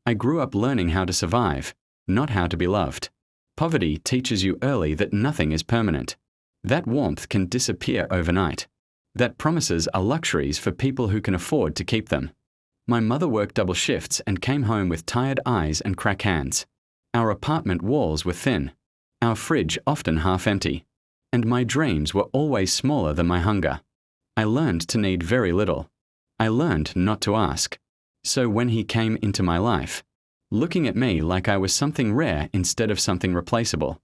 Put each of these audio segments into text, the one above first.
I grew up learning how to survive, not how to be loved. Poverty teaches you early that nothing is permanent. That warmth can disappear overnight. That promises are luxuries for people who can afford to keep them. My mother worked double shifts and came home with tired eyes and crack hands. Our apartment walls were thin. Our fridge often half empty. And my dreams were always smaller than my hunger. I learned to need very little. I learned not to ask. So when he came into my life, looking at me like I was something rare instead of something replaceable,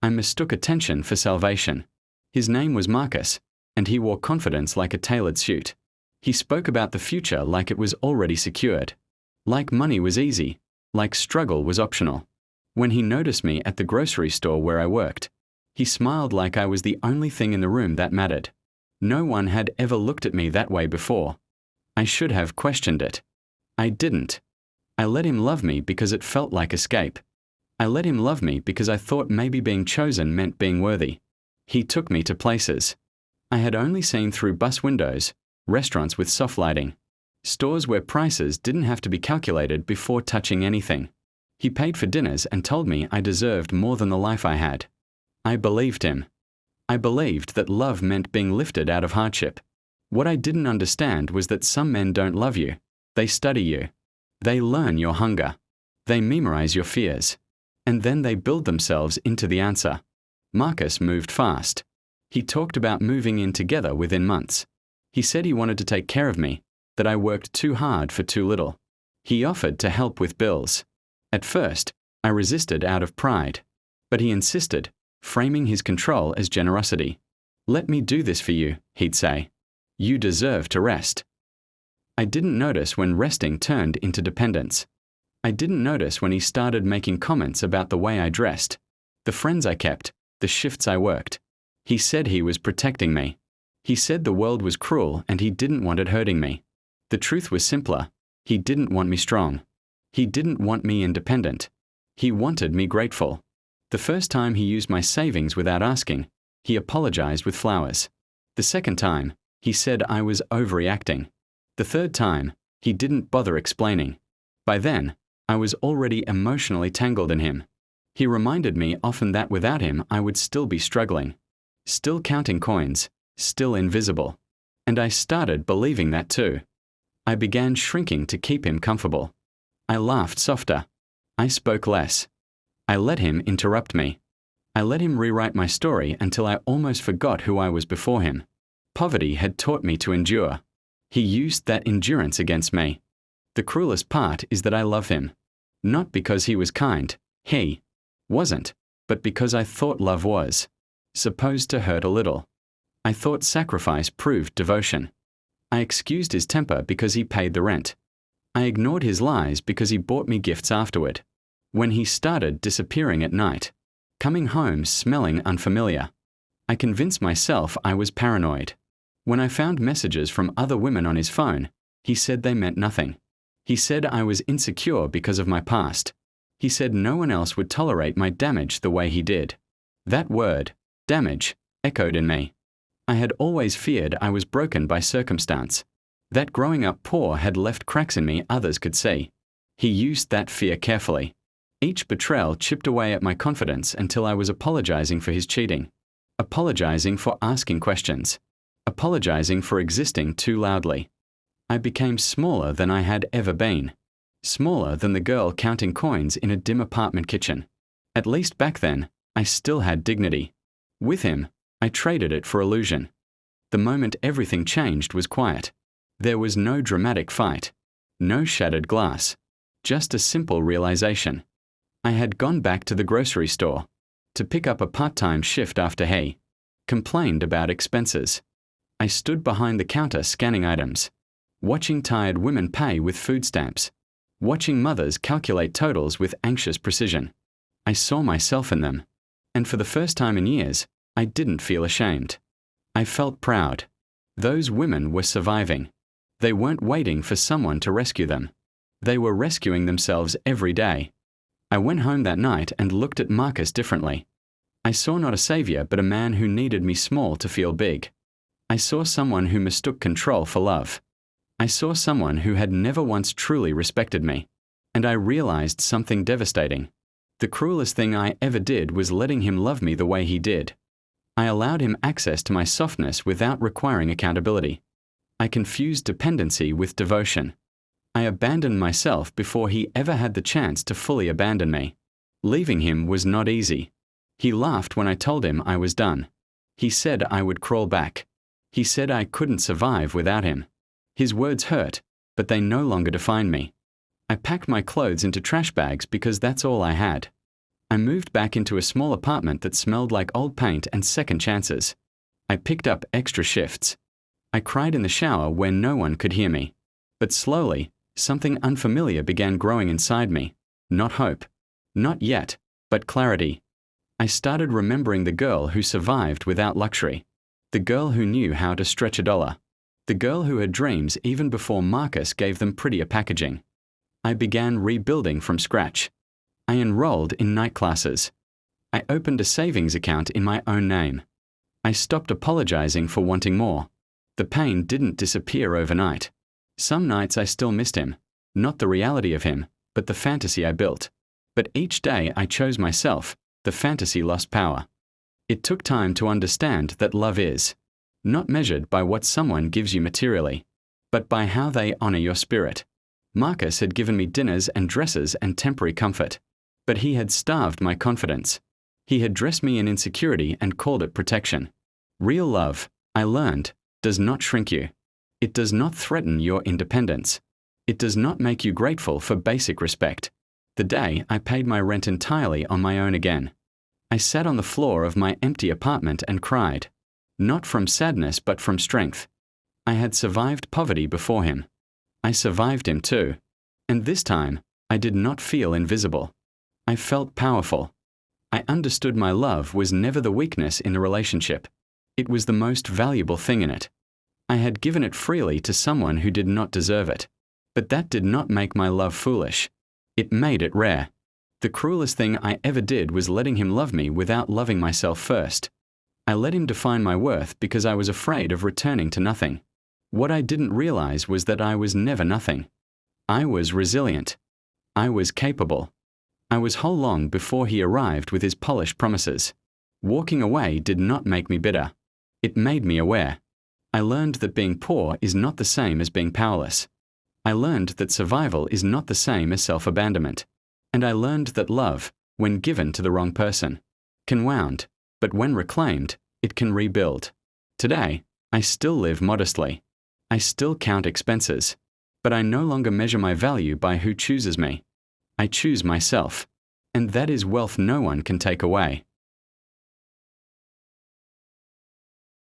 I mistook attention for salvation. His name was Marcus, and he wore confidence like a tailored suit. He spoke about the future like it was already secured. Like money was easy, like struggle was optional. When he noticed me at the grocery store where I worked, he smiled like I was the only thing in the room that mattered. No one had ever looked at me that way before. I should have questioned it. I didn't. I let him love me because it felt like escape. I let him love me because I thought maybe being chosen meant being worthy. He took me to places I had only seen through bus windows, restaurants with soft lighting, stores where prices didn't have to be calculated before touching anything. He paid for dinners and told me I deserved more than the life I had. I believed him. I believed that love meant being lifted out of hardship. What I didn't understand was that some men don't love you. They study you. They learn your hunger. They memorize your fears. And then they build themselves into the answer. Marcus moved fast. He talked about moving in together within months. He said he wanted to take care of me, that I worked too hard for too little. He offered to help with bills. At first, I resisted out of pride. But he insisted, framing his control as generosity. "Let me do this for you," he'd say. "You deserve to rest." I didn't notice when resting turned into dependence. I didn't notice when he started making comments about the way I dressed, the friends I kept, the shifts I worked. He said he was protecting me. He said the world was cruel and he didn't want it hurting me. The truth was simpler. He didn't want me strong. He didn't want me independent. He wanted me grateful. The first time he used my savings without asking, he apologized with flowers. The second time, he said I was overreacting. The third time, he didn't bother explaining. By then, I was already emotionally tangled in him. He reminded me often that without him I would still be struggling, still counting coins, still invisible. And I started believing that too. I began shrinking to keep him comfortable. I laughed softer. I spoke less. I let him interrupt me. I let him rewrite my story until I almost forgot who I was before him. Poverty had taught me to endure. He used that endurance against me. The cruelest part is that I love him. Not because he was kind. He wasn't. But because I thought love was supposed to hurt a little. I thought sacrifice proved devotion. I excused his temper because he paid the rent. I ignored his lies because he bought me gifts afterward. When he started disappearing at night, coming home smelling unfamiliar, I convinced myself I was paranoid. When I found messages from other women on his phone, he said they meant nothing. He said I was insecure because of my past. He said no one else would tolerate my damage the way he did. That word, damage, echoed in me. I had always feared I was broken by circumstance. That growing up poor had left cracks in me others could see. He used that fear carefully. Each betrayal chipped away at my confidence until I was apologizing for his cheating, apologizing for asking questions, apologizing for existing too loudly. I became smaller than I had ever been, smaller than the girl counting coins in a dim apartment kitchen. At least back then, I still had dignity. With him, I traded it for illusion. The moment everything changed was quiet. There was no dramatic fight, no shattered glass, just a simple realization. I had gone back to the grocery store to pick up a part-time shift after he complained about expenses. I stood behind the counter scanning items, watching tired women pay with food stamps, watching mothers calculate totals with anxious precision. I saw myself in them, and for the first time in years, I didn't feel ashamed. I felt proud. Those women were surviving. They weren't waiting for someone to rescue them. They were rescuing themselves every day. I went home that night and looked at Marcus differently. I saw not a savior but a man who needed me small to feel big. I saw someone who mistook control for love. I saw someone who had never once truly respected me. And I realized something devastating. The cruelest thing I ever did was letting him love me the way he did. I allowed him access to my softness without requiring accountability. I confused dependency with devotion. I abandoned myself before he ever had the chance to fully abandon me. Leaving him was not easy. He laughed when I told him I was done. He said I would crawl back. He said I couldn't survive without him. His words hurt, but they no longer defined me. I packed my clothes into trash bags because that's all I had. I moved back into a small apartment that smelled like old paint and second chances. I picked up extra shifts. I cried in the shower where no one could hear me. But slowly, something unfamiliar began growing inside me. Not hope. Not yet, but clarity. I started remembering the girl who survived without luxury. The girl who knew how to stretch a dollar. The girl who had dreams even before Marcus gave them prettier packaging. I began rebuilding from scratch. I enrolled in night classes. I opened a savings account in my own name. I stopped apologizing for wanting more. The pain didn't disappear overnight. Some nights I still missed him. Not the reality of him, but the fantasy I built. But each day I chose myself, the fantasy lost power. It took time to understand that love is not measured by what someone gives you materially, but by how they honor your spirit. Marcus had given me dinners and dresses and temporary comfort, but he had starved my confidence. He had dressed me in insecurity and called it protection. Real love, I learned, does not shrink you. It does not threaten your independence. It does not make you grateful for basic respect. The day I paid my rent entirely on my own again, I sat on the floor of my empty apartment and cried. Not from sadness but from strength. I had survived poverty before him. I survived him too. And this time, I did not feel invisible. I felt powerful. I understood my love was never the weakness in the relationship. It was the most valuable thing in it. I had given it freely to someone who did not deserve it. But that did not make my love foolish. It made it rare. The cruelest thing I ever did was letting him love me without loving myself first. I let him define my worth because I was afraid of returning to nothing. What I didn't realize was that I was never nothing. I was resilient. I was capable. I was whole long before he arrived with his polished promises. Walking away did not make me bitter. It made me aware. I learned that being poor is not the same as being powerless. I learned that survival is not the same as self-abandonment. And I learned that love, when given to the wrong person, can wound, but when reclaimed, it can rebuild. Today, I still live modestly. I still count expenses. But I no longer measure my value by who chooses me. I choose myself. And that is wealth no one can take away.